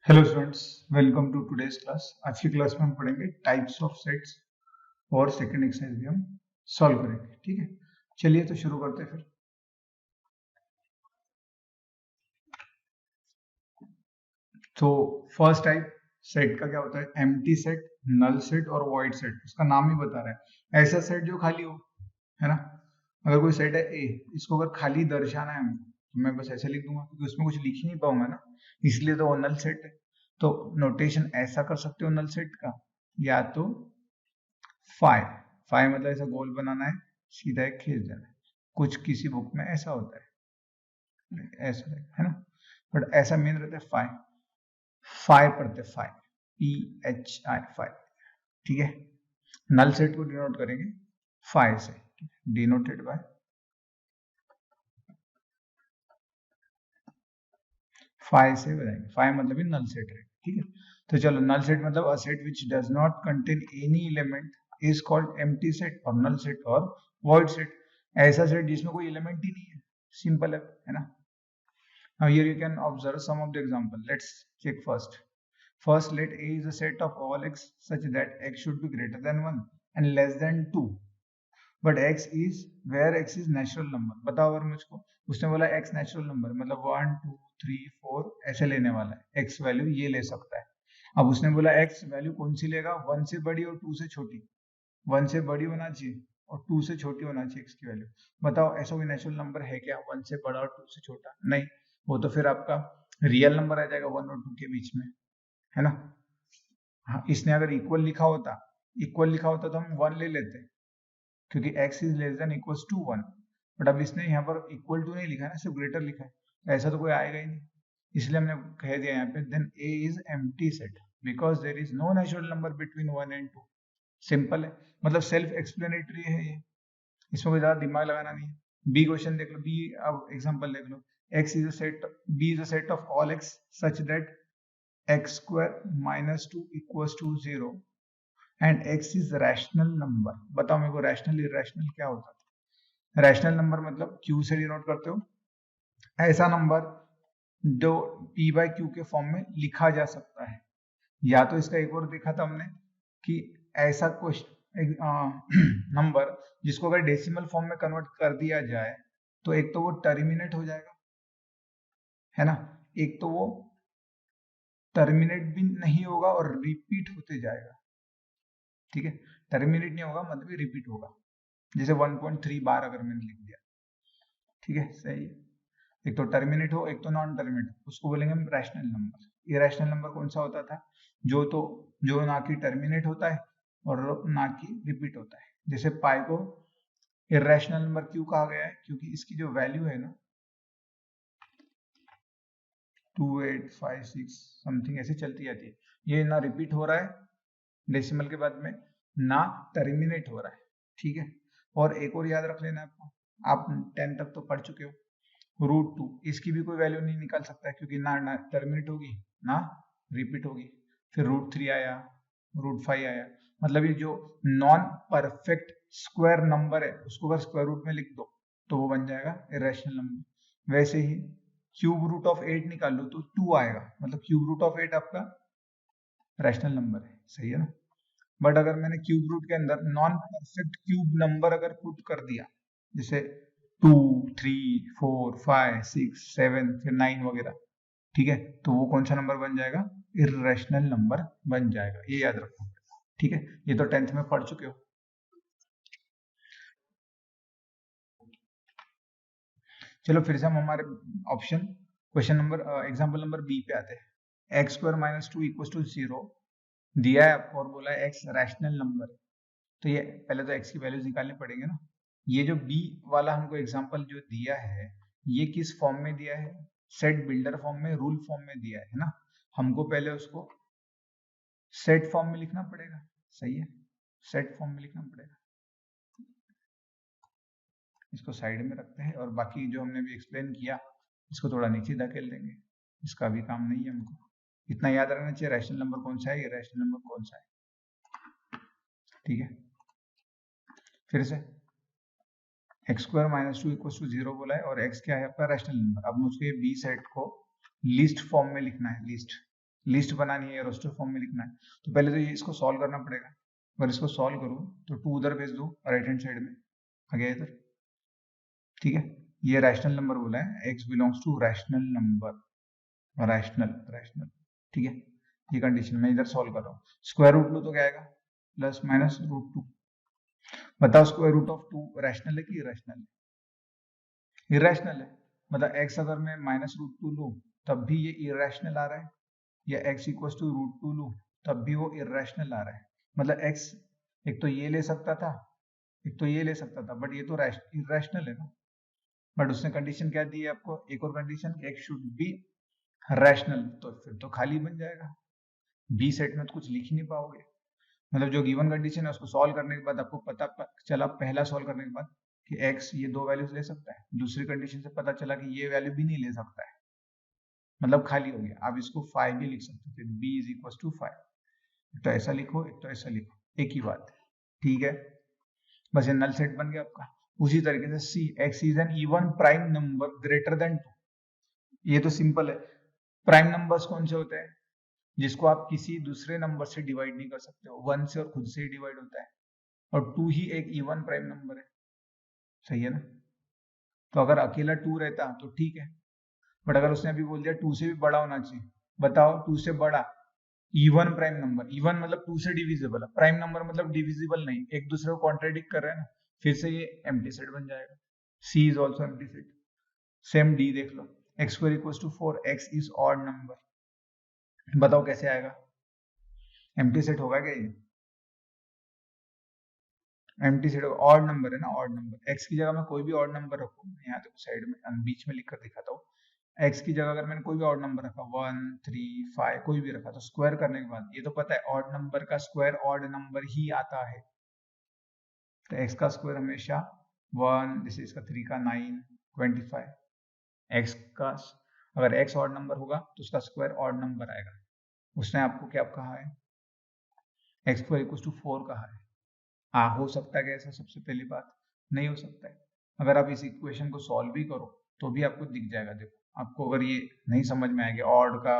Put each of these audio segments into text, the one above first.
Hello students, welcome to today's class. आज की class में हम पढ़ेंगे टाइप्स ऑफ सेट्स और सेकंड एक्सरसाइज भी हम सॉल्व करेंगे। ठीक है, चलिए तो शुरू करते हैं फिर। तो फर्स्ट टाइप सेट का क्या होता है? एम्प्टी सेट, नल सेट और वॉइड सेट। उसका नाम ही बता रहा है, ऐसा सेट जो खाली हो, है ना। अगर कोई सेट है ए, इसको अगर खाली दर्शाना है हमको तो मैं बस ऐसे लिख दूंगा, क्योंकि उसमें कुछ लिख ही नहीं पाऊंगा ना, इसलिए तो वो नल सेट है। तो नोटेशन ऐसा कर सकते हो नल सेट का, या तो फाइव। फाइव मतलब ऐसा गोल बनाना है, सीधा एक खींच देना है। कुछ किसी बुक में ऐसा होता है, ऐसा है ना, बट ऐसा मेन रहता है फाइव। फाइव पढ़ते फाइव, PHI फाइव। ठीक है, नल सेट को डिनोट करेंगे फाइव से, डिनोटेड बाय फाइव से बताएंगे। फाइव मतलब ही नल सेट है। ठीक है, तो चलो, नल सेट मतलब a set which does not contain any element is called empty set, और नल सेट और वॉइड सेट ऐसा सेट जिसमें कोई एलिमेंट ही नहीं है। सिंपल है ना। Now here you can observe some of the example. Let's check first. First, let A is a set of all x such that x should be greater than 1 and less than 2. But x is where x is natural number. बताओ अगर मुझको, उसने बोला x natural number मतलब 1 2 3 4 ऐसे लेने वाला है, x वैल्यू ये ले सकता है। अब उसने बोला x वैल्यू कौन सी लेगा? 1 से बड़ी और 2 से छोटी। 1 से बड़ी होना चाहिए और 2 से छोटी होना चाहिए x की वैल्यू। बताओ ऐसा कोई नेचुरल नंबर है क्या 1 से बड़ा और 2 से छोटा? नहीं, वो तो फिर आपका रियल नंबर आ जाएगा 1 और 2 के बीच में, है ना। हाँ, इसने अगर इक्वल लिखा होता तो हम 1 ले लेते, क्योंकि x is less than equals to 1। But अब इसने यहाँ पर इक्वल टू नहीं लिखा है ना, सिर्फ ग्रेटर लिखा है, तो ऐसा तो कोई आएगा ही नहीं। इसलिए हमने कह दिया यहाँ पे then a is empty set because there is no natural number between 1 and 2। Simple है, मतलब सेल्फ एक्सप्लेनेटरी है ये, इसमें कोई ज्यादा दिमाग लगाना नहीं है। बी क्वेश्चन देख लो, बी अब एग्जांपल देख लो। x is a set, b is a set of all x such that x square minus two equals to 0 and x is rational number. बताओ मेरे को, रैशनल इरेशनल क्या होता है? रैशनल नंबर मतलब q से डिनोट करते हो, ऐसा नंबर जो p बाय q के फॉर्म में लिखा जा सकता है। या तो इसका एक और देखा था हमने कि ऐसा क्वेश्चन नंबर जिसको अगर डेसिमल फॉर्म में कन्वर्ट कर दिया जाए तो एक तो वो टर्मिनेट हो जाएगा, है ना, एक तो वो टर्मिनेट भी नहीं होगा और रिपीट होते जाएगा। ठीक है, टर्मिनेट नहीं होगा मतलब ये रिपीट होगा, जैसे 1.3 बार अगर मैंने लिख दिया। ठीक है, सही है। एक तो टर्मिनेट हो, एक तो नॉन टर्मिनेट, उसको बोलेंगे हम रैशनल नंबर। ये रैशनल नंबर कौन सा होता था? जो तो जो ना कि टर्मिनेट होता है और ना कि रिपीट होता है। जैसे पाई को इरेशनल नंबर क्यों कहा गया है? क्योंकि इसकी जो वैल्यू है ना, 2856 समथिंग ऐसे चलती जाती है, ये ना रिपीट हो रहा है डेसिमल के बाद में, ना टर्मिनेट हो रहा है। ठीक है, और एक और याद रख लेना आपको, आप 10 तक तो पढ़ चुके हो, √2 इसकी भी कोई वैल्यू नहीं निकाल सकता है, क्योंकि ना टर्मिनेट होगी ना रिपीट होगी। फिर √3 आया, √5 आया, मतलब ये जो नॉन परफेक्ट स्क्वायर नंबर है उसको अगर स्क्वायर रूट में लिख दो तो वो बन जाएगा इरेशनल नंबर। वैसे ही क्यूब रूट ऑफ 8 निकाल लो तो 2 आएगा, मतलब क्यूब रूट ऑफ 8 आपका रैशनल नंबर है। सही है ना। बट अगर मैंने क्यूब रूट के अंदर नॉन परफेक्ट क्यूब नंबर अगर पुट कर दिया, जैसे 2 3 4 5 6 7 फिर 9 वगैरह, ठीक है, तो वो कौन सा नंबर बन जाएगा? इरेशनल नंबर बन जाएगा, ये याद रखो। ठीक है, ये तो 10th में पढ़ चुके हो। चलो फिर से हम हमारे option question number example number B पे आते हैं। X square minus two equal to 0 दिया है आपको और बोला है एक्स रैशनल नंबर है, तो ये पहले तो एक्स की वैल्यूज निकालनी पड़ेंगे ना। ये जो बी वाला हमको एग्जांपल जो दिया है, ये किस फॉर्म में दिया है? सेट बिल्डर फॉर्म में, रूल फॉर्म में दिया है ना। हमको पहले उसको सेट फॉर्म में लिखना पड़ेगा। सही है, सेट फॉर्म में लिखना पड़ेगा। इसको साइड में रखते हैं और बाकी जो हमने भी एक्सप्लेन किया इसको थोड़ा नीचे धकेल देंगे, इसका भी काम नहीं है हमको। इतना याद रखना चाहिए रैशनल नंबर कौन सा है, ये रैशनल नंबर कौन सा है। ठीक है, फिर से x square minus two equal to 0 बोला है और एक्स क्या है आपका? Rational number. अब मुझको ये बी सेट को लिस्ट फॉर्म में लिखना है, लिस्ट। लिस्ट बनानी है या रोस्टर फॉर्म में लिखना है, तो पहले तो ये इसको सॉल्व करना पड़ेगा। अगर इसको सॉल्व करूँ तो 2 उधर भेज दो राइट हैंड साइड में, आ गया इधर, ठीक है। ये रैशनल नंबर बोला है, x belongs to rational number, rational, ठीक है। ये कंडीशन मैं इधर सॉल्व कर रहा हूँ। स्क्वायर रूट लो तो क्या आएगा, प्लस माइनस रूट 2। बताओ स्क्वायर रूट ऑफ 2 रैशनल है कि इरेशनल है? इरेशनल है, मतलब x अगर मैं माइनस रूट 2 लूँ तब भी ये इरेशनल आ रहा है, या x इक्वल टू रूट 2 लूँ तब भी वो इरेशनल आ रहा है। मतलब x एक तो ये ले सकता था, एक तो ये ले सकता था, बट ये तो इरेशनल है ना। बट उसने कंडीशन क्या दी है आपको, एक और condition, x should be rational, तो फिर तो खाली बन जाएगा, बी सेट में तो कुछ लिख ही नहीं पाओगे। मतलब जो गिवन कंडीशन है उसको सॉल्व करने के बाद आपको पता चला, पहला सॉल्व करने के बाद कि x ये 2 वैल्यूज ले सकता है, दूसरी कंडीशन से पता चला कि ये वैल्यू भी नहीं ले सकता है, मतलब खाली हो गया। आप इसको 5 भी लिख सकते थे, b इज इक्वल टू 5। एक तो ऐसा लिखो, एक तो ऐसा लिखो, एक ही बात है, ठीक है। बस ये नल सेट बन गया आपका। उसी तरीके से सी, x is an even prime number greater than 2, ये तो सिंपल है। प्राइम नंबर्स कौन से होते हैं, जिसको आप किसी दूसरे नंबर से डिवाइड नहीं कर सकते हो, 1 से और खुद से ही डिवाइड होता है, और 2 ही एक इवन प्राइम नंबर है, सही है ना। तो अगर अकेला 2 रहता तो ठीक है, बट अगर उसने अभी बोल दिया 2 से भी बड़ा होना चाहिए, बताओ 2 से बड़ा इवन प्राइम नंबर, इवन मतलब 2 से डिविजिबल है, प्राइम नंबर मतलब डिविजिबल नहीं, एक दूसरे को कॉन्ट्रेडिक्ट कर रहे हैं ना, फिर से ये एम्प्टी सेट बन जाएगा। C is also empty set. Same D देख लो, X square equal to 4, X is odd number, बताओ कैसे आएगा, एम्प्टी सेट होगा क्या ये, एम्प्टी सेट होगा, ऑड नंबर है ना, ऑड नंबर। एक्स की जगह मैं कोई भी ऑड नंबर रखूँ, यहाँ देखो साइड में बीच में लिख कर दिखाता हूँ, एक्स की जगह अगर मैंने कोई भी ऑड नंबर रखा, 1 3 5 कोई भी रखा, तो स्क्वायर करने के बाद ये तो पता है ऑड नंबर का स्क्वायर ऑड नंबर ही आता है, तो एक्स का स्क्वायर हमेशा 1, जैसे इसका 3 का 9 25, एक्स का अगर एक्स ऑड नंबर होगा तो उसका स्क्वायर ऑड नंबर आएगा। उसने आपको क्या कहा है, एक्स स्क्वायर इक्वल टू 4 कहा है। हाँ, हो सकता है कि ऐसा, सबसे पहली बात नहीं हो सकता है। अगर आप इस इक्वेशन को सॉल्व भी करो तो भी आपको दिख जाएगा, देखो आपको अगर ये नहीं समझ में आएगा, ऑड का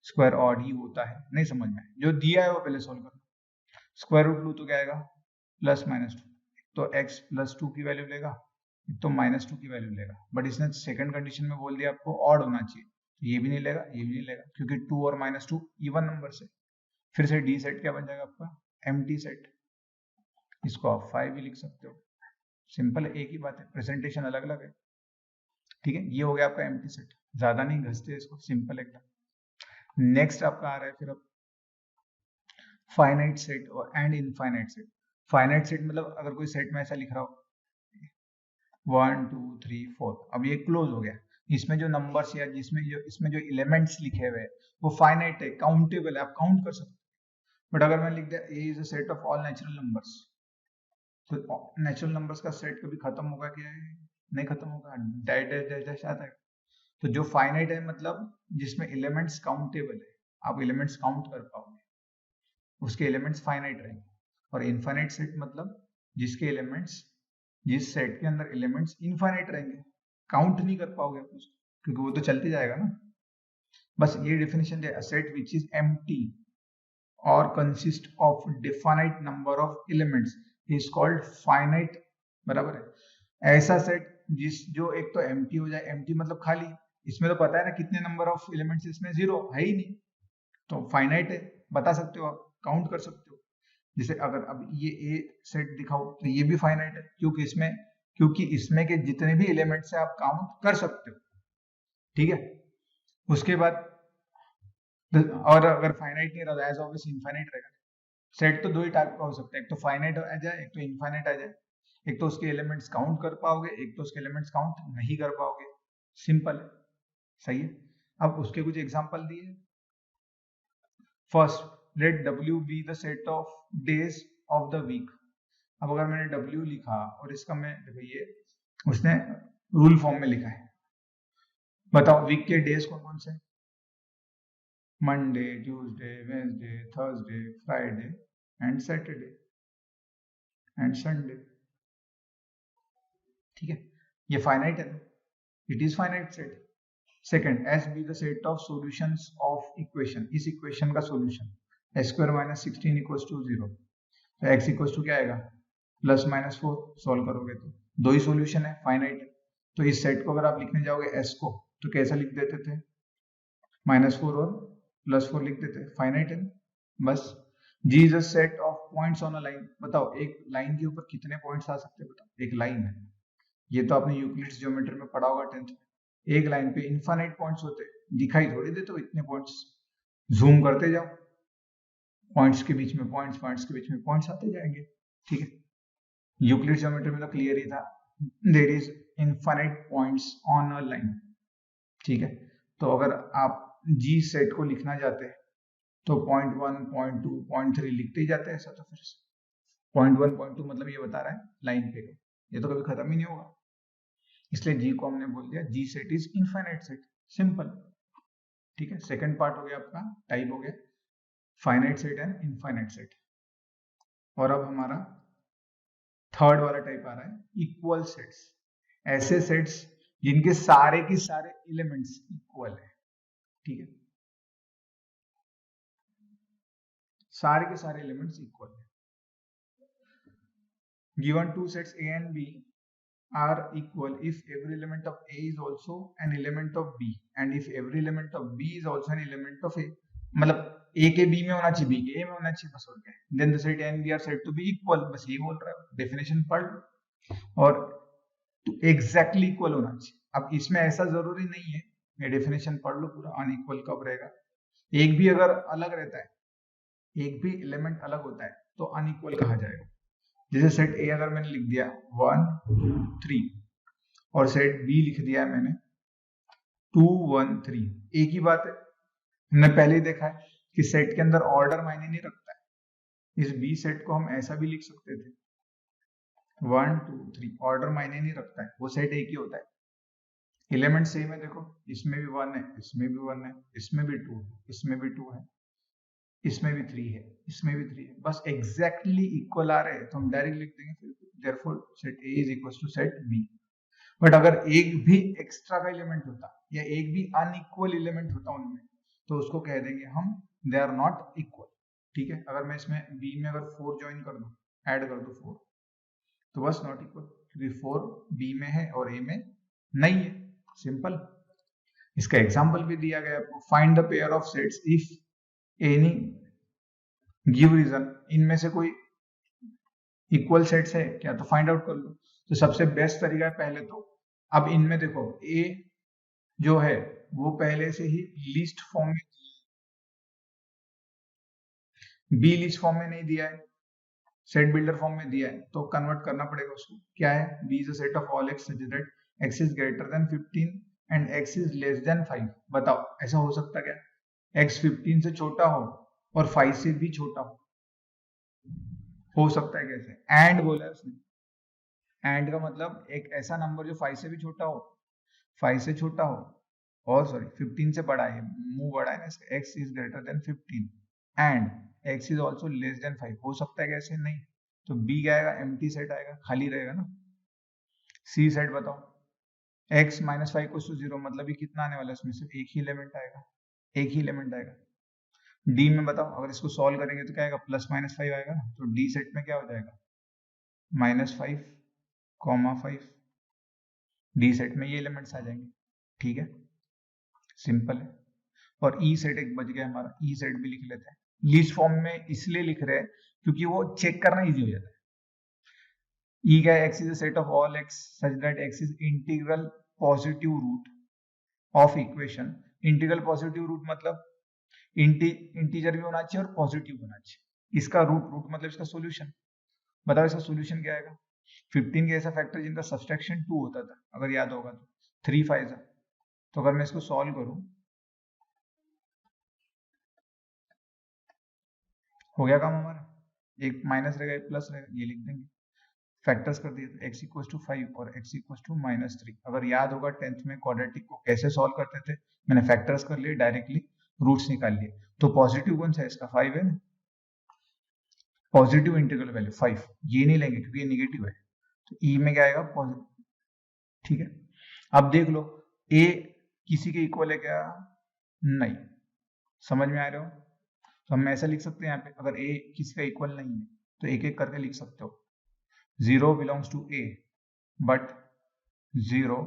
स्क्वायर ऑड ही होता है, नहीं समझ में आए, जो दिया है वो पहले सॉल्व करो। स्क्वायर रूट लू तो क्या आएगा, प्लस माइनस 2, तो x प्लस 2 की वैल्यू लेगा, तो माइनस 2 की वैल्यू लेगा, बट इसने सेकंड कंडीशन में बोल दिया आपको ऑड होना चाहिए, तो ये भी नहीं लेगा, ये भी नहीं लेगा, क्योंकि 2 और माइनस 2 इवन नंबर से। फिर से डी सेट क्या बन जाएगा आपका, एम्प्टी सेट, इसको आप 5 भी लिख सकते हो, सिंपल है, एक ही बात है, प्रेजेंटेशन अलग अलग है, ठीक है। ये हो गया आपका एम्प्टी सेट, ज्यादा नहीं घसते इसको, सिंपल एकदम। नेक्स्ट आपका आ रहा है फिर अब फाइनाइट सेट और and infinite set. Finite set मतलब अगर कोई सेट में ऐसा लिख रहा हो 1 2 3 4, अब ये क्लोज हो गया, इसमें जो नंबर्स या जिसमें जो इसमें जो एलिमेंट्स लिखे हुए हैं वो फाइनाइट है, काउंटेबल है, आप काउंट कर सकते हो। बट अगर मैं लिख दिया A is a set of all natural numbers, तो नेचुरल नंबर्स का सेट कभी खत्म होगा क्या, नहीं खत्म होगा, डैश डैश डैश डैश आता है। तो जो फाइनाइट है मतलब जिसमें एलिमेंट्स काउंटेबल है, आप एलिमेंट्स काउंट कर पाओगे, उसके एलिमेंट्स फाइनाइट रहेंगे। और इनफाइनाइट सेट मतलब जिसके एलिमेंट्स, जिस सेट के अंदर एलिमेंट्स इनफाइनाइट रहेंगे, काउंट नहीं कर पाओगे आप उसको, क्योंकि वो तो चलते जाएगा ना। बस ये डेफिनेशन है, सेट विच इज एम्प्टी और consist of definite number of elements is called finite, बराबर है। ऐसा सेट जिस जो एक तो एम्प्टी हो जाए, एम्प्टी मतलब खाली, इसमें तो पता है ना कितने नंबर ऑफ एलिमेंट्स, इसमें 0 है ही नहीं, तो फाइनाइट है, बता सकते हो आप, काउंट कर सकते हो। जैसे अगर अब ये ए सेट दिखाओ तो ये भी फाइनाइट है, क्योंकि इसमें के जितने भी एलिमेंट्स है आप काउंट कर सकते हो, ठीक है। उसके बाद और अगर फाइनाइट नहीं रहा एज ऑलवेज इनफाइनाइट रहेगा। सेट तो दो ही टाइप का हो सकता है, एक तो फाइनाइट आ जाए, एक तो इनफाइनाइट आ जाए। एक तो उसके एलिमेंट्स काउंट कर पाओगे, एक तो उसके एलिमेंट्स काउंट नहीं कर पाओगे, सिंपल है, सही है। अब उसके कुछ एग्जांपल दिए। First, let W be the set of days of the week. अब अगर मैंने W लिखा और इसका मैं देखो ये उसने रूल फॉर्म में लिखा है, बताओ वीक के डेज कौन कौन से, Monday Tuesday Wednesday Thursday Friday and Saturday and Sunday, ठीक है। ये फाइनाइट है ना, it is finite set, second, S be the set of solutions of equation, इस इक्वेशन का solution x square minus 16 equals to 0, तो एक्स इक्वल्स टू क्या आएगा प्लस माइनस 4, सॉल्व करोगे तो दो ही सॉल्यूशन है, फाइनाइट है, तो इस सेट को अगर आप लिखने जाओगे एस को तो कैसा लिख देते थे, -4 और +4 लिख देते, फाइनाइट है बस। G is a set of points on a line, बताओ एक लाइन के ऊपर कितने पॉइंट्स आ सकते हैं, बताओ एक लाइन है, ये तो आपने यूक्लिड्स ज्योमेट्री में पढ़ा होगा 10th में, एक लाइन पे इनफाइनाइट पॉइंट्स होते हैं, दिखाई थोड़ी देते हो इतने पॉइंट्स, जूम करते जाओ, पॉइंट्स के बीच में पॉइंट्स, पॉइंट्स के बीच में पॉइंट्स आते जाएंगे, ठीक है। यूक्लिड ज्योमेट्री में तो क्लियर ही था, there is infinite points on a line, ठीक है। तो अगर आप जी सेट को लिखना चाहते हैं तो 0.1, 0.2, 0.3 लिखते ही जाते हैं, ऐसा तो फिर 0.1, 0.2 मतलब ये बता रहा है लाइन पे, ये तो कभी खत्म ही नहीं होगा, इसलिए जी को हमने बोल दिया G set is infinite set, simple, ठीक है। सेकंड पार्ट हो गया आपका, टाइप हो गया finite set and infinite set, और अब हमारा थर्ड वाला टाइप आ रहा है इक्वल सेट्स, ऐसे सेट्स जिनके सारे के सारे एलिमेंट्स इक्वल है, ठीक है, सारे के सारे एलिमेंट्स इक्वल है। Given two sets A and B are equal if every element of A is also an element of B and if every element of B is also an element of A, मतलब A के B में होना चाहिए, B के A में होना चाहिए, बस और क्या है, then the set A and B are said to be equal, बस ये बोल रहा है, डेफिनेशन पढ़ लो, और एग्जैक्टली इक्वल होना चाहिए। अब इसमें ऐसा जरूरी नहीं है, ये डेफिनेशन पढ़ लो पूरा, अनइक्वल कब रहेगा, एक भी अगर अलग रहता है, एक भी एलिमेंट अलग होता है तो अनइक्वल कहा जाएगा। जैसे सेट ए अगर मैंने लिख दिया 1 2 3 और सेट बी लिख दिया है मैंने 2 1 3, एक ही बात है, हमने पहले ही देखा है कि सेट के अंदर ऑर्डर मायने नहीं रखता है, इस बी सेट को हम ऐसा भी लिख सकते थे 1 2 3, ऑर्डर मायने नहीं रखता है, वो सेट एक ही होता है, एलिमेंट सेम है, देखो इसमें भी 1 है, इसमें भी 1 है, इसमें भी 2, इसमें भी 2 है, इसमें भी 3 है, इसमें भी 3 है, बस एग्जैक्टली इक्वल आ रहे हैं तो हम डायरेक्ट लिख देंगे, therefore set A is equal to set B. But अगर एक भी एक्स्ट्रा का एलिमेंट होता या एक भी अनइक्वल एलिमेंट होता उनमें तो उसको कह देंगे हम दे आर नॉट इक्वल, ठीक है। अगर मैं इसमें बी में अगर 4 ज्वाइन कर दूं, ऐड कर दूं 4, तो बस नॉट इक्वल, क्योंकि 4 बी में है और ए में नहीं है, सिंपल। इसका एग्जांपल भी दिया गया आपको, find the pair of sets if any give reason, इनमें से कोई इक्वल सेट्स है क्या, तो फाइंड आउट कर लो। तो सबसे बेस्ट तरीका है पहले तो, अब इनमें देखो ए जो है वो पहले से ही लिस्ट फॉर्म में, बी लिस्ट फॉर्म में नहीं दिया है, सेट बिल्डर फॉर्म में दिया है, तो कन्वर्ट करना पड़ेगा उसको, क्या है, B is a set of all x such that x is greater than 15 and x is less than 5, बताओ ऐसा हो सकता क्या, एक्स 15 से छोटा हो और 5 से भी छोटा हो सकता है कैसे, एंड बोला है उसने, एंड का मतलब एक ऐसा नंबर जो 5 से भी छोटा हो, 5 से छोटा हो और सॉरी 15 से बड़ा है, मुंह बड़ा है ना इसका, x is greater than 15 and x is also less than 5, हो सकता है कैसे, नहीं, तो b क्या आएगा, एम्प्टी सेट आएगा, खाली रहेगा ना। c सेट बताओ, x माइनस 5 को 0, मतलब ये कितना आने वाला है, इसमें सिर्फ एक ही एलिमेंट आएगा, एक ही एलिमेंट आएगा। d में बताओ, अगर इसको सॉल्व करेंगे तो क्या आएगा, प्लस माइनस 5 आएगा ना, तो d सेट में क्या हो जाएगा, -5, 5, डी सेट में ये एलिमेंट्स आ जाएंगे, ठीक है, सिंपल है। और ई सेट एक बच गया हमारा, ई सेट भी लिख लेते हैं, लिस्ट फॉर्म में इसलिए लिख रहे हैं क्योंकि वो चेक करना इजी हो जाता है। ई क्या है, x is a set of all x such that x is integral positive root of equation, integral positive root मतलब इंटीजर भी होना चाहिए और पॉजिटिव होना चाहिए, इसका रूट, रूट मतलब इसका सोल्यूशन, बताओ इसका सोल्यूशन क्या आएगा, 15 के ऐसा फैक्टर जिनका सब्सट्रैक्शन 2 होता था, अगर याद होगा तो 3 5, तो अगर मैं इसको सॉल्व करूं, हो गया काम हमारा, एक माइनस रहेगा एक प्लस रहेगा, ये लिख देंगे, फैक्टर्स कर दिए, तो x इक्वल्स टू 5 और x इक्वल्स टू -3। अगर याद होगा 10th में क्वाड्रेटिक को कैसे सॉल्व करते थे, मैंने फैक्टर्स कर लिए, डायरेक्टली रूट्स निकाल लिए, तो पॉजिटिव कौन सा है इसका, 5 है ना, पॉजिटिव इंटीग्रल वैल्यू 5, ये नहीं लेंगे क्योंकि ये निगेटिव है, तो e में क्या आएगा, पॉजिटिव, ठीक है। अब देख लो a किसी के इक्वल है क्या? नहीं। समझ में आ रहे हो? तो हम ऐसा लिख सकते हैं यहाँ पे, अगर ए किसी का इक्वल नहीं है तो एक एक करके लिख सकते हो। 0 belongs to A but 0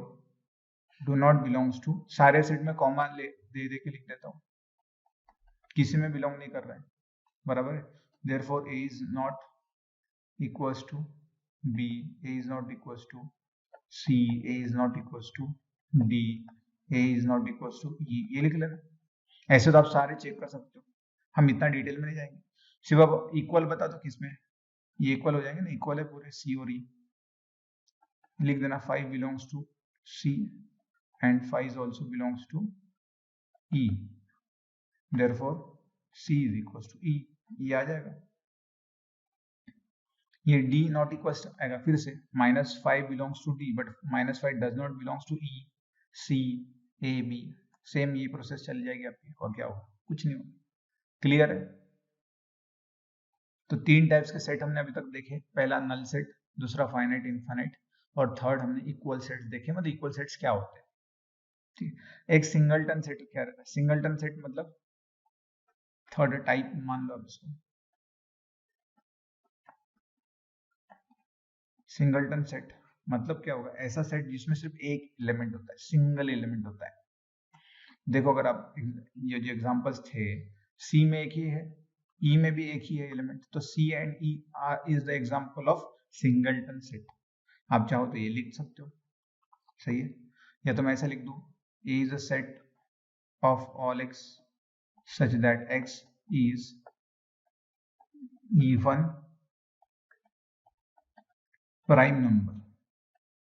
do not belongs to, सारे सेट में कॉमा दे के लिख देता हूँ, किसी में बिलोंग नहीं कर रहा है, बराबर है। Therefore A is not equals to B, A is not equals to C, A is not equals to D, A is not equals to E, ये लिख लेना। ऐसे तो आप सारे चेक कर सकते हो, हम इतना डिटेल में नहीं जाएंगे। सिर्फ अब इक्वल बता दो किसमें, ये इक्वल हो जाएंगे ना, इक्वल है पूरे सी और ई, लिख देना 5 belongs to C and 5 also belongs to E, therefore C is equals to E, ये आ जाएगा। ये D not equals आएगा फिर से, -5 belongs to D but -5 does not belongs to E, C, A, B, same ये प्रोसेस चल जाएगी आपकी, और क्या होगा? कुछ नहीं होगा। क्लियर है? तो 3 टाइप्स के सेट हमने अभी तक देखे, पहला नल सेट, दूसरा फाइनाइट इनफाइनाइट, और थर्ड हमने इक्वल सेट्स देखे। मतलब इक्वल सेट्स क्या होते हैं, ठीक। एक सिंगलटन सेट क्या रहता है? सिंगलटन सेट मतलब थर्ड टाइप मान लो आप इसको। सिंगलटन सेट मतलब क्या होगा? ऐसा सेट जिसमें सिर्फ एक एलिमेंट होता है, सिंगल एलिमेंट होता है। देखो अगर आप ये जो एग्जांपल्स थे, सी में एक ही है, ई में भी एक ही है एलिमेंट, तो C and E is the example of singleton set. आप चाहो तो ये लिख सकते हो, सही है। या तो मैं ऐसा लिख दूं, A is a set of all X such that x is even prime number.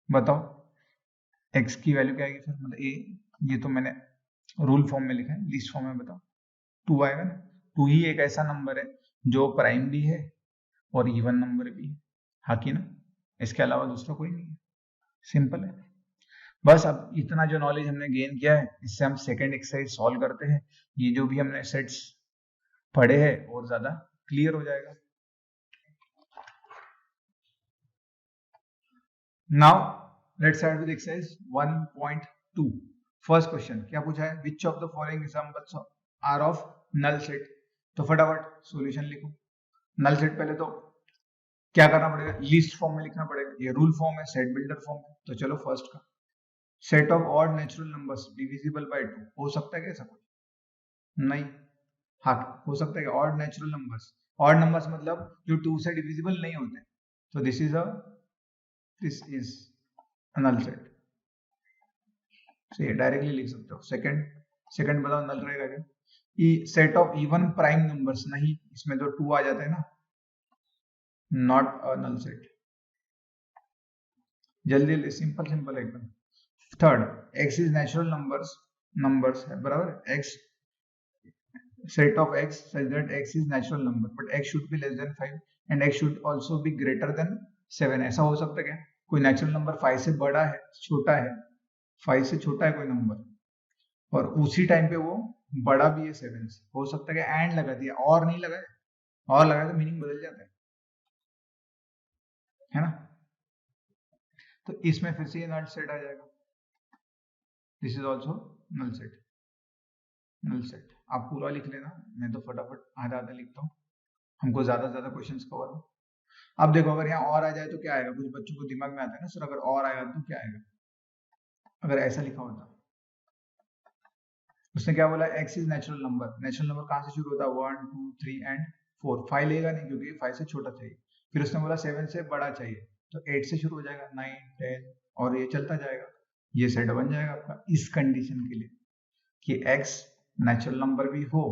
बताओ x की वैल्यू क्या आएगी फिर, मतलब a, ये तो मैंने रूल फॉर्म में लिखा है, लिस्ट फॉर्म में बताओ 2 आएगा ना। 2 ही एक ऐसा नंबर है जो प्राइम भी है और इवन नंबर भी है, हाँ कि ना? इसके अलावा दूसरा कोई नहीं है, सिंपल है। बस अब इतना जो नॉलेज हमने गेन किया है, इससे हम सेकंड एक्सरसाइज सॉल्व करते हैं। ये जो भी हमने सेट्स पढ़े हैं और ज्यादा क्लियर हो जाएगा। Now let's start with exercise 1.2. First question क्या पूछा है? Which of the following examples are of null set? तो फटाफट सॉल्यूशन लिखो। नल सेट पहले तो क्या करना पड़ेगा? लिस्ट फॉर्म में लिखना पड़ेगा। ये रूल फॉर्म है, सेट बिल्डर फॉर्म है। तो चलो फर्स्ट का, set of odd natural numbers divisible by 2 हो सकता है क्या ऐसा कुछ? नहीं। हाँ, हो सकता है कि odd natural numbers, odd numbers मतलब जो 2 से डिविजिबल नहीं होते, तो दिस इज नल सेट। सही है, डायरेक्टली लिख सकते हो। सेकंड बताओ नल रहेगा क्या? Set of even prime numbers, नहीं, इसमें तो 2 आ जाता है ना, नॉट अ नल सेट। जल्दी सिंपल एकदम। Third x is natural numbers है, बराबर। X set of x such that x is natural number but x should be less than 5 and x should also be greater than 7। ऐसा हो सकता है क्या? कोई नेचुरल नंबर 5 से बड़ा है, छोटा है, 5 से छोटा है कोई नंबर, और उसी टाइम पे वो बड़ा भी है 7 से, हो सकता है कि एंड लगा दिया और नहीं लगाया, और लगाया तो मीनिंग बदल जाता है ना? तो इसमें फिर से ये नल सेट आ जाएगा। This is also null set. Null set आप पूरा लिख लेना, मैं तो फटाफट आधा आधा लिखता हूँ, हमको ज्यादा ज्यादा क्वेश्चंस कवर हो। अब देखो अगर यहाँ और आ जाए तो क्या आएगा? कुछ बच्चों को दिमाग में आता है ना सर, अगर और आएगा तो क्या आएगा? अगर ऐसा लिखा होता, उसने क्या बोला? एक्स इज नेचुरल नंबर कहाँ से शुरू होता है? 1 2 3 एंड 4। 5 लेगा नहीं क्योंकि 5 से छोटा चाहिए। फिर उसने बोला 7 से बड़ा चाहिए, तो 8 से शुरू हो जाएगा, 9 10 और ये चलता जाएगा। ये सेट बन जाएगा आपका इस कंडीशन के लिए कि x नेचुरल नंबर भी हो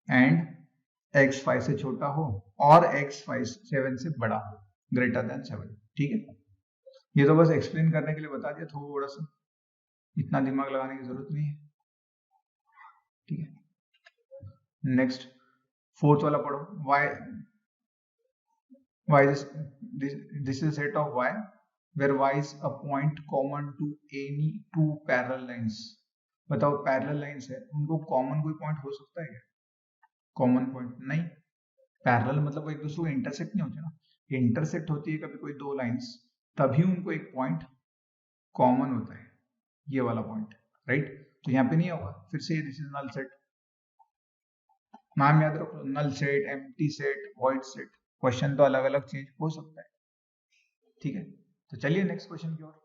एंड x 5 से छोटा हो और x 7 से बड़ा हो, ग्रेटर देन 7। ठीक है, ये तो बस एक्सप्लेन करने के लिए बता दिया थोड़ा सा, इतना दिमाग लगाने की जरूरत नहीं है। ठीक है, नेक्स्ट फोर्थ वाला पढ़ो। y this is a set of y where y is a point common to any two parallel lines। बताओ पैरेलल लाइंस है, उनको कॉमन कोई पॉइंट हो सकता है क्या? कॉमन पॉइंट नहीं। पैरेलल मतलब वो एक दूसरे को इंटरसेक्ट नहीं होते ना, इंटरसेक्ट होती है कभी कोई दो लाइंस, तभी उनको एक पॉइंट कॉमन होता है, ये वाला पॉइंट, राइट। तो यहाँ पे नहीं होगा, फिर से दिस इज नल सेट। नाम याद रखो, null set, empty set, void set. Question तो अलग अलग चेंज हो सकता है, ठीक है। तो चलिए नेक्स्ट क्वेश्चन की ओर।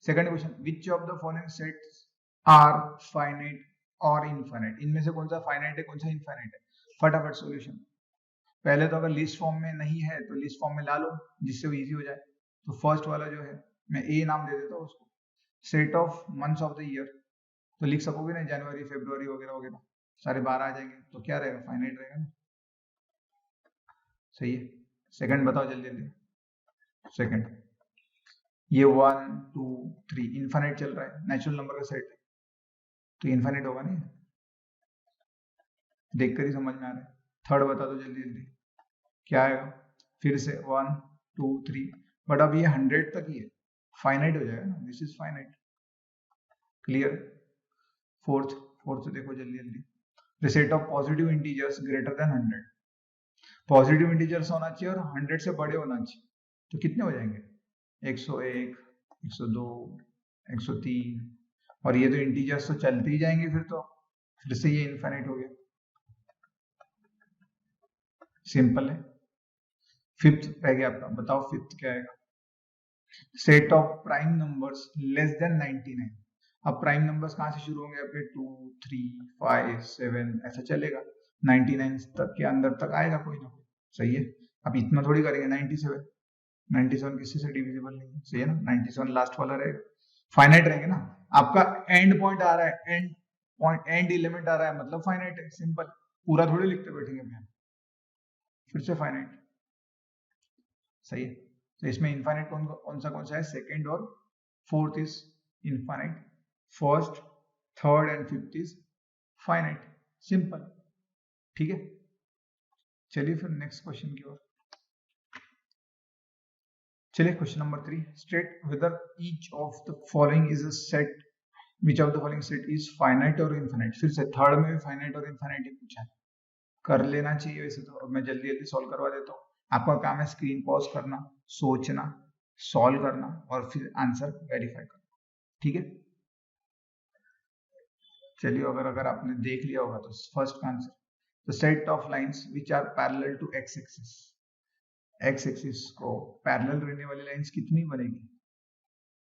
Second question, which of the following sets are finite और इनफाइनाइट? इनमें से कौन सा फाइनाइट है, कौन सा इनफाइनाइट है? फटाफट सॉल्यूशन। पहले तो अगर लिस्ट फॉर्म में नहीं है तो लिस्ट फॉर्म में ला लो, जिससे वो इजी हो जाए। तो फर्स्ट वाला जो है, मैं ए नाम दे देता हूँ उसको, set of months of the year. तो लिख सकोगे ना, जनवरी, फरवरी वगैरह वगैरह, सारे 12 आ जाएंगे, तो क्या रहेगा, फाइनाइट रहेगा ना। सही है। सेकंड बताओ जल्दी जल्दी। सेकंड, ये 1 2 3 इनफाइनाइट चल रहा है, नेचुरल नंबर का सेट, तो इनफाइनाइट होगा नहीं, देखकर ही समझ में आ रहा है। थर्ड बता दो जल्दी जल्दी, क्या आएगा? फिर से 1 2 3, बट अब ये 100 तक ही है, फाइनाइट हो जाएगा ना, this is finite. Clear? Fourth, fourth देखो जल्दी जल्दी, the set of positive integers greater than 100। Positive integers होना चाहिए और 100 से बड़े होना चाहिए, तो कितने हो जाएंगे? 101, 102, 103, और ये तो इंटीजर्स तो चलते ही जाएंगे, फिर से ये इनफाइनाइट हो गया। सिंपल है। फिफ्थ रह गया आपका, बताओ फिफ्थ क्या आएगा? Set of prime numbers less than 99। अब प्राइम नंबर्स कहां से शुरू होंगे आपके? 2 3 5 7 ऐसा चलेगा, 99 तक के अंदर तक आएगा कोई ना कोई। सही है। अब इतना थोड़ी करेंगे, 97, 97 किसी से डिविजिबल नहीं है, सही है ना, 97 लास्ट वाला रहेगा, फाइनाइट रहेंगे ना। आपका एंड पॉइंट आ रहा है, एंड पॉइंट, एंड एलिमेंट आ रहा है, मतलब फाइनाइट है, सिंपल। पूरा थोड़ी लिखते बैठेंगे भैया, फिर से फाइनाइट। सही है। तो इसमें इनफाइनाइट कौन सा है? सेकंड और fourth is infinite, first, third and fifth is finite, simple. ठीक है, चलिए फिर नेक्स्ट क्वेश्चन की ओर। चलिए question number 3, state whether each of the following is a set, which of the following set is finite और infinite. फिर से third में भी फाइनाइट और इनफाइनाइट ही पूछा है, कर लेना चाहिए वैसे तो, मैं जल्दी जल्दी सॉल्व करवा देता हूँ। आपका काम है स्क्रीन पॉज करना, सोचना, सॉल्व करना और फिर आंसर वेरीफाई करना, ठीक है। चलिए, अगर आपने देख लिया होगा तो फर्स्ट का answer, the set of lines which are parallel to x axis. X axis को पैरेलल रहने वाली लाइंस कितनी बनेगी?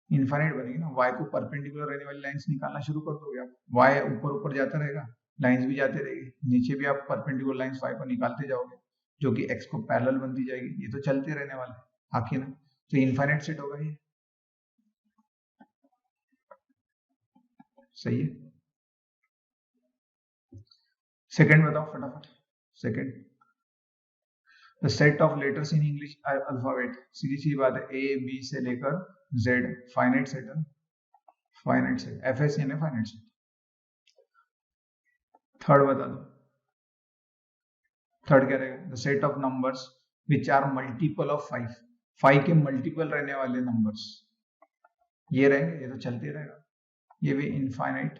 इनफाइनाइट बनेगी ना। y को परपेंडिकुलर रहने वाली लाइंस निकालना शुरू कर दोगे आप, y ऊपर ऊपर जाता रहेगा, लाइंस भी जाते रहेगी, नीचे भी आप परपेंडिकुलर लाइंस y को निकालते जाओगे, जो कि x को पैरेलल बनती जाएगी। ये तो चलते रहने वाले आखिर ना, तो इनफाइनाइट सेट होगा ये। सही है। सेकंड बताओ फटाफट। Second, the set of letters in English alphabet. सीधी सी बात है, ए बी से लेकर जेड फाइनाइट सेट है, फाइनाइट सेट, FSN है फाइनाइट सेट। थर्ड बता दो, थर्ड क्या रहेगा? The set of numbers which are multiple of 5। 5 के मल्टीपल रहने वाले नंबर्स ये रहेंगे, ये तो चलते रहेगा, ये भी infinite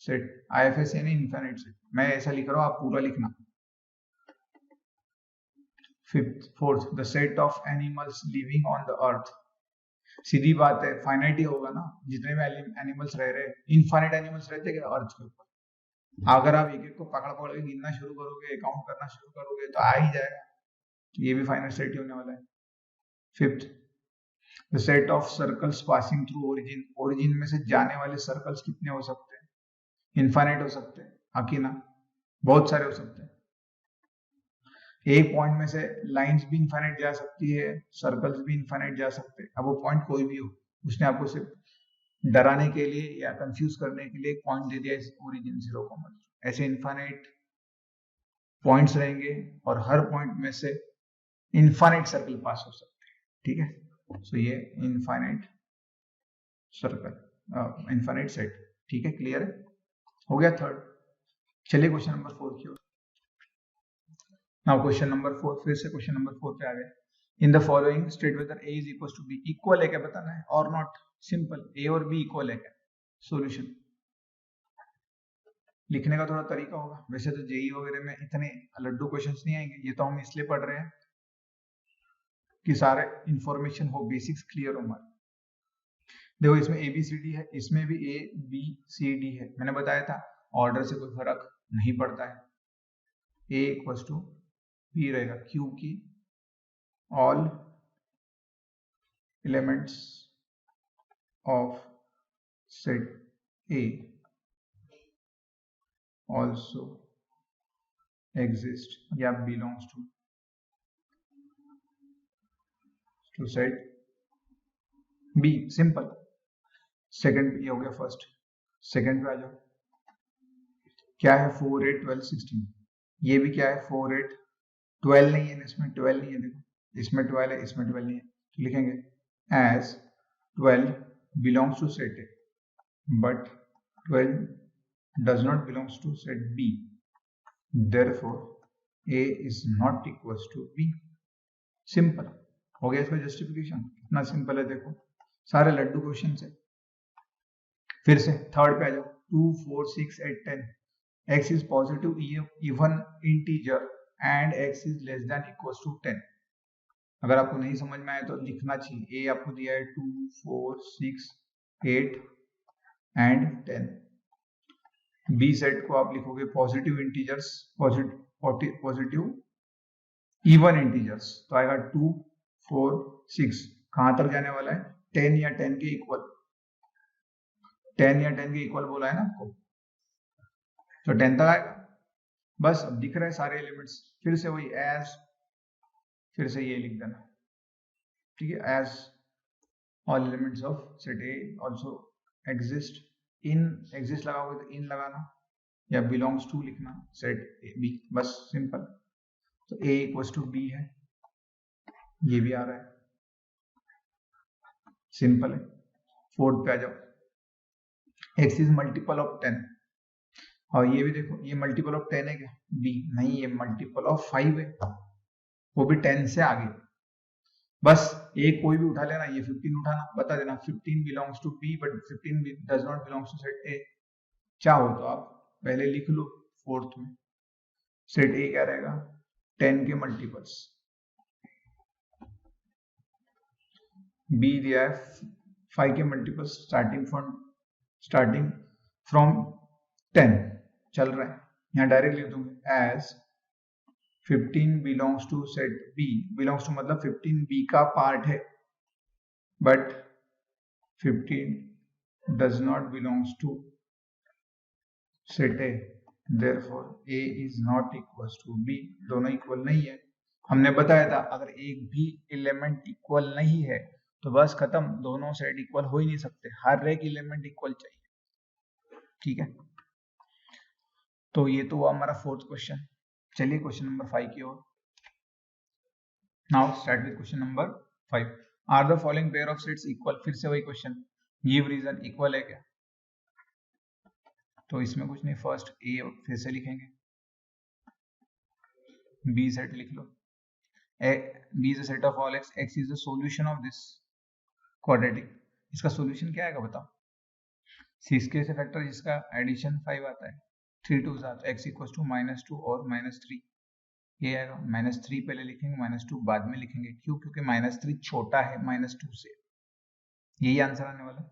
set, IFSN infinite set. मैं ऐसा लिख रहा हूं, आप पूरा लिखना। Fifth, fourth, the set of animals living on the earth. सीधी बात है, फाइनाइट ही होगा ना, जितने भी एनिमल्स रह रहे, इनफाइनाइट एनिमल्स रहते क्या अर्थ के ऊपर? अगर आप एक एक को पकड़ पकड़ के गिनना शुरू करोगे, काउंट करना शुरू करोगे, तो आ ही जाएगा, तो ये भी फाइनाइट सेट ही होने वाला है। Fifth, the set of circles passing through origin. Origin में से जाने वाले सर्कल्स कितने हो सकते हैं? इनफाइनाइट हो सकते हैं, आखिर ना, बहुत सारे हो सकते हैं। एक पॉइंट में से लाइंस भी इनफाइनाइट जा सकती है, सर्कल्स भी इनफाइनाइट जा सकते हैं। अब वो पॉइंट कोई भी हो, उसने आपको सिर्फ डराने के लिए या कंफ्यूज करने के लिए एक पॉइंट दे दिया, इस ओरिजिन 0, ऐसे इनफाइनाइट पॉइंट्स रहेंगे और हर पॉइंट में से इनफाइनाइट सर्कल पास हो सकते हैं, ठीक है। सो ये इनफाइनाइट सर्कल, इनफाइनाइट सेट, ठीक है, क्लियर है, हो गया थर्ड। चलिए क्वेश्चन नंबर 4 की ओर। नाउ क्वेश्चन नंबर 4, फिर से क्वेश्चन नंबर 4 पे आ गए। In the following state whether A is equal to B। Equal है क्या बताना है और नॉट, सिंपल, A और B इक्वल है क्या। सॉल्यूशन लिखने का थोड़ा तरीका होगा, वैसे तो जेई वगैरह में इतने लड्डू क्वेश्चंस नहीं आएंगे, ये तो हम इसलिए पढ़ रहे हैं कि सारे इंफॉर्मेशन हो, बेसिक्स क्लियर हो हमारे। देखो इसमें ए बी सी डी है, इसमें भी ए बी सी डी है, मैंने बताया था ऑर्डर से कोई फर्क नहीं पड़ता है। ए इक्वल्स टू बी रहेगा क्योंकि all elements of set A also exist या belongs to set B. Simple. Second ये हो गया फर्स्ट। सेकंड पे आ जाओ, क्या है 4 8 12 16, ये भी क्या है 4 8 12 नहीं है, इसमें 12 नहीं है, देखो इसमें 12 है, इसमें 12 नहीं है, तो लिखेंगे as 12 belongs to set A but 12 does not belongs to set B, therefore A is not equals to B. Simple हो गया इसका जस्टिफिकेशन। कितना सिंपल है देखो, सारे लड्डू क्वेश्चन है। फिर से थर्ड पे आ जाओ, 2 4 6 8 10 x is positive even integer and x is less than equals to 10। अगर आपको नहीं समझ में आए तो लिखना चाहिए। ए आपको दिया है 2 4 6 8 एंड 10। बी सेट को आप लिखोगे positive integers, positive even integers, तो आएगा 2 4 6। कहां तक जाने वाला है? 10 या 10 के इक्वल। 10 या 10 के इक्वल बोला है ना आपको, तो 10 तक आएगा। बस अब दिख रहे हैं सारे एलिमेंट्स। फिर से वही एज, फिर से ये लिख देना, ठीक है, as all elements of set A also exist in, exist लगाओगे तो इन लगाना, या बिलोंग्स टू लिखना सेट ए बी, बस सिंपल। तो ए इक्वल्स टू बी है, ये भी आ रहा है, सिंपल है। फोर्थ पे आ जाओ, एक्स इज मल्टीपल ऑफ 10, और ये भी देखो ये मल्टीपल ऑफ 10 है क्या? बी नहीं, ये मल्टीपल ऑफ 5 है, वो भी 10 से आगे। बस एक कोई भी उठा लेना, ये 15 उठाना, बता देना 15 belongs to B but 15 does not belongs to set A. चाहो तो आप पहले लिख लो फोर्थ में, सेट ए क्या रहेगा? 10 के मल्टीपल्स। बी दिया है 5 के मल्टीपल्स स्टार्टिंग फ्रॉम 10 चल रहा है, यहाँ डायरेक्ट लिख दूंगा as 15 belongs to set B. Belongs to मतलब 15 बी का पार्ट है, but 15 does not belongs to set A, therefore A is not equals to B. दोनों इक्वल नहीं है। हमने बताया था अगर एक भी एलिमेंट इक्वल नहीं है तो बस खत्म, दोनों सेट इक्वल हो ही नहीं सकते, हर एक एलिमेंट इक्वल चाहिए, ठीक है। तो ये तो हुआ हमारा फोर्थ क्वेश्चन। चलिए क्वेश्चन नंबर 5 की ओर। Now start with question number 5। Are the following pair of sets equal? फिर से वही क्वेश्चन, गिव रीजन, इक्वल है क्या? तो इसमें कुछ नहीं, फर्स्ट ए फिर से लिखेंगे, बी सेट लिख लो, B is a set of all X, X is the solution of this quadratic. इसका सॉल्यूशन क्या आएगा बताओ? 6 के से फैक्टर जिसका एडिशन 5 आता है, 3 2 आता है, एक्स इक्वल्स टू -2 और -3, ये आएगा। -3 पहले लिखेंगे, -2 बाद में लिखेंगे, क्यों? क्योंकि -3 छोटा है -2 से। यही आंसर आने वाला है,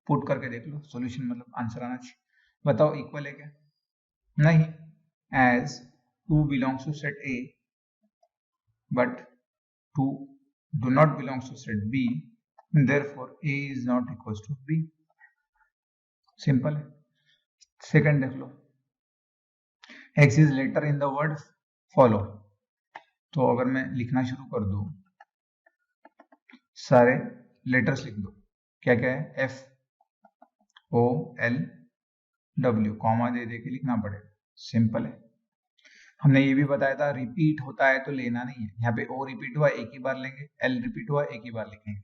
पुट करके देख लो, सॉल्यूशन मतलब आंसर आना चाहिए। बताओ इक्वल है क्या? नहीं, as 2 belongs to set A but 2 do not belongs to set B, therefore A is not equals to B। Simple है। सेकंड देख लो, X is letter in the word follow। तो अगर मैं लिखना शुरू कर दूं, सारे लेटर्स लिख दो, क्या क्या है? F O L W, comma दे दे के लिखना पड़ेगा, सिंपल है। हमने ये भी बताया था रिपीट होता है तो लेना नहीं है, यहाँ पे O रिपीट हुआ एक ही बार लेंगे, L रिपीट हुआ एक ही बार लिखेंगे।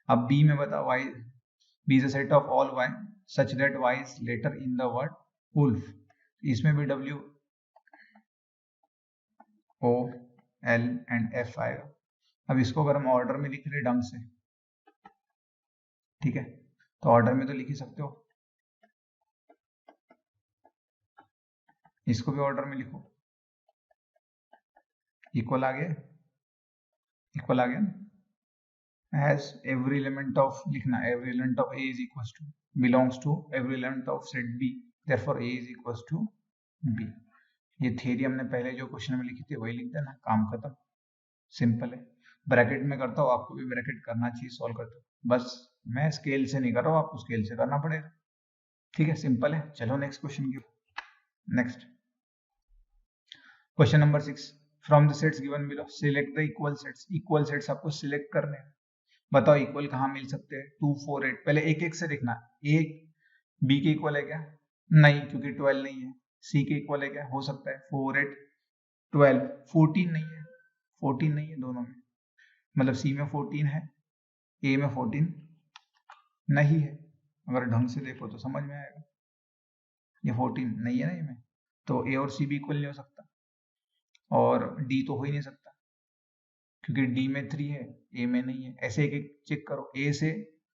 अब B में बताओ, Y, B is a set of all Y such that Y is letter in the word wolf। इसमें भी W O L and F आएगा। अब इसको अगर हम ऑर्डर में लिख रहे ढंग से, ठीक है, तो ऑर्डर में तो लिख ही सकते हो, इसको भी ऑर्डर में लिखो, इक्वल आ गया, इक्वल आ गया ना। as every element of लिखना every element of A is equals to belongs to every element of set B, therefore A is equals to B. ये थ्योरी हमने पहले जो क्वेश्चन में लिखी थी वही लिख देना, काम खत्म, सिंपल है। ब्रैकेट में करता हूँ, आपको भी ब्रैकेट करना चाहिए सॉल्व करते हो, बस मैं स्केल से नहीं कर रहा हूँ, आपको स्केल से करना पड़ेगा, ठीक है, सिंपल है। चलो नेक्स्ट क्वेश्चन की। Next question number 6, from the sets given below select the equal sets. Equal sets आपको सिलेक्ट करने हैं, बताओ इक्वल कहाँ मिल सकते हैं। 2 4 8, पहले एक एक से देखना, एक बी के इक्वल है क्या, नहीं क्योंकि 12 नहीं है। सी के इक्वल है क्या, हो सकता है 4 8 12, 14 नहीं है, 14 नहीं है दोनों में, मतलब सी में 14 है, ए में 14 नहीं है। अगर ढंग से देखो तो समझ में आएगा, ये 14 नहीं है ना ये में, तो ए और सी भी इक्वल नहीं हो सकता, और डी तो हो ही नहीं सकता क्योंकि डी में 3 है, ए में नहीं है। ऐसे एक एक चेक करो, ए से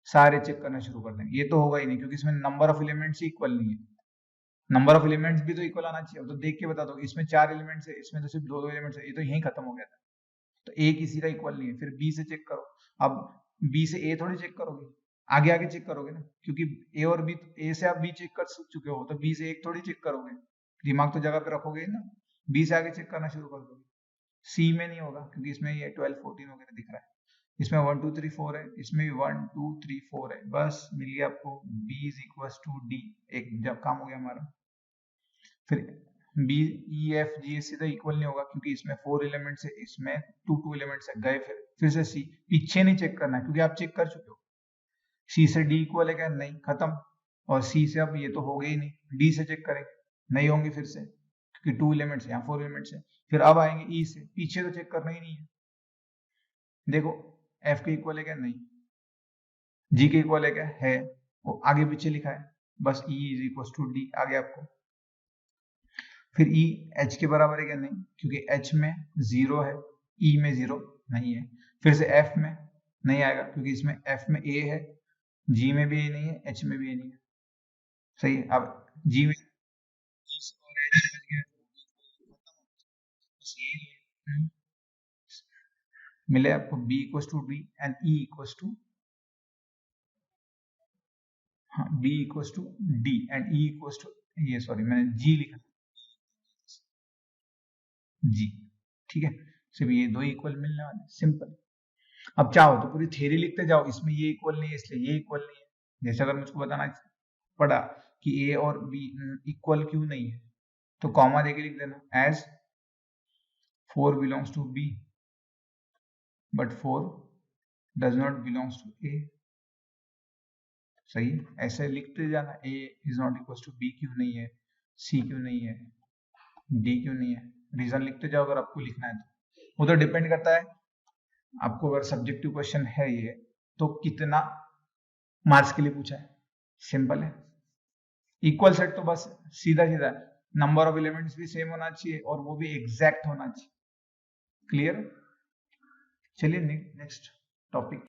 सारे चेक करना शुरू कर देंगे, ये तो होगा ही नहीं क्योंकि इसमें नंबर ऑफ एलिमेंट्स इक्वल नहीं है। नंबर ऑफ एलिमेंट्स भी तो इक्वल आना चाहिए, तो देख के बता दो, इसमें 4 एलिमेंट्स है, इसमें तो सिर्फ 2 एलिमेंट्स है, ये तो यहीं खत्म हो गया था। तो ए किसी का इक्वल नहीं है, फिर बी से चेक करो। अब बी से ए थोड़ी चेक करोगे, आगे आगे चेक करोगे ना, क्योंकि ए और बी, ए से आप बी चेक कर चुके हो, तो बी से एक थोड़ी चेक करोगे, दिमाग तो जगह पे रखोगे ना, बी से आगे चेक करना शुरू कर दोगे। सी में नहीं होगा क्योंकि इसमें ये 12 14 वगैरह दिख रहा है, इसमें 1 2 3 4 है, इसमें भी 1 2 3 4 है, बस मिल गया आपको, B is equal to D, एक जब काम हो गया हमारा। फिर बी ई एफ जी सीधा इक्वल नहीं होगा क्योंकि इसमें 4 एलिमेंट्स है, इसमें 2 2 एलिमेंट्स है, गए। फिर से सी, पीछे नहीं चेक करना है क्योंकि आप चेक कर चुके हो। सी से डी इक्वल है क्या, नहीं, खत्म। और सी से अब ये तो हो गए ही नहीं, डी से चेक करेंगे, नहीं होंगे फिर से क्योंकि 2 एलिमेंट्स है, यहाँ 4 एलिमेंट्स है। फिर अब आएंगे ई से, पीछे तो चेक करना ही नहीं है, देखो एफ के इक्वल है क्या, नहीं, जी के इक्वल है क्या, है, वो आगे पीछे लिखा है, बस E is equal to D आ गया आपको। फिर ई एच के बराबर है क्या, नहीं, क्योंकि एच में 0 है, ई में 0 नहीं है। फिर से एफ में नहीं आएगा क्योंकि इसमें एफ में ए है, जी में भी ए नहीं है, एच में भी ए नहीं है, सही है। अब जी में और एच बच गया, बस यही मिले आपको, B equal to D and E equal to, हाँ B equal to D and E equal to, ये सॉरी मैंने जी लिखा, जी, ठीक है, सिर्फ ये दो इक्वल मिलने वाले, सिंपल। अब चाहो तो पूरी थ्योरी लिखते जाओ, इसमें ये इक्वल नहीं है इसलिए ये इक्वल नहीं है। जैसे अगर मुझको बताना पड़ा कि ए और बी इक्वल क्यों नहीं है, तो कॉमा देके लिख देना, as 4 belongs to B but 4 does not belongs to A, सही है, ऐसे लिखते जाना, A is not equal to B क्यों नहीं है, सी क्यों नहीं है, डी क्यों नहीं है, रीजन लिखते जाओ अगर आपको लिखना है तो। वो तो डिपेंड करता है आपको, अगर सब्जेक्टिव क्वेश्चन है ये तो कितना मार्क्स के लिए पूछा है, सिंपल है। इक्वल सेट तो बस सीधा सीधा नंबर ऑफ एलिमेंट्स भी सेम होना चाहिए और वो भी एग्जैक्ट होना चाहिए, क्लियर। चलिए नेक्स्ट टॉपिक।